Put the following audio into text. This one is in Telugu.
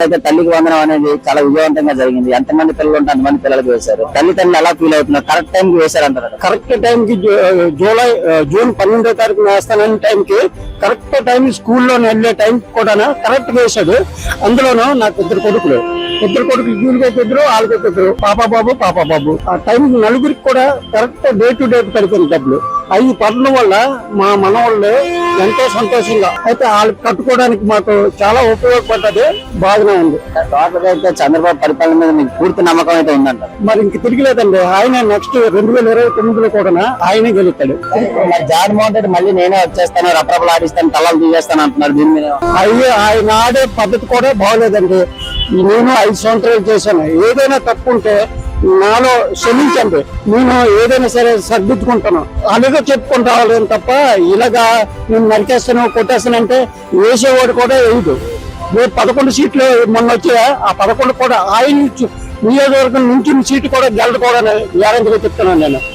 అయితే తల్లికి వందనం అనేది చాలా విజయవంతంగా జరిగింది. ఎంతమంది పిల్లలు ఉంటే అంతమంది పిల్లలకు వేశారు. తల్లిదండ్రులు ఎలా ఫీల్ అవుతున్నారు? కరెక్ట్ టైం కి వేశారంటారు. కరెక్ట్ టైం కి జూన్ 12వ తారీఖున వేస్తానని టైం కి కరెక్ట్ టైం స్కూల్లో వెళ్లే టైం కూడా కరెక్ట్ వేశాడు. అందులోనూ నాకు ఇద్దరు కొడుకులు జూన్కి ఇద్దరు, వాళ్ళకి ఇద్దరు, పాప బాబు. ఆ టైం నలుగురికి కూడా కరెక్ట్ డే టు డే పడిపోయింది డబ్బులు. అవి పడడం వల్ల మా మనవాళ్ళు ఎంతో సంతోషంగా అయితే వాళ్ళకి కట్టుకోవడానికి మాకు చాలా ఉపయోగపడ్డది. బాగానే ఉంది. టోటల్ గా అయితే చంద్రబాబు పరిపాలన మీద మీకు పూర్తి నమ్మకం అయితే ఉందంట. మరి ఇంక తిరిగిలేదండి. ఆయన నెక్స్ట్ 2029లో కూడా ఆయనే గెలుస్తాడు. మరి జగన్మోహన్ రెడ్డి మళ్ళీ నేనే వచ్చేస్తాను, రప్రపలు ఆడిస్తాను, తలాలు తీసేస్తాను అంటున్నారు. దీని మీద ఆయన ఆడే పద్ధతి కూడా బాగోలేదండి. నేను 5 సంవత్సరాలు చేశాను. ఏదైనా తప్పు ఉంటే నాలో క్షమించండి, నేను ఏదైనా సరే సర్దిద్దుకుంటాను అలాగే చెప్పుకుంటూ రావాలి తప్ప ఇలాగా నేను నరికేస్తాను కొట్టేస్తానంటే వేసేవాడు కూడా వేయదు. 11 సీట్లు మొన్న వచ్చా, ఆ 11 కూడా ఆయన నియోజకవర్గం నుంచి సీటు కూడా గెలడు కూడా గ్యారెంటీగా చెప్తున్నాను నేను.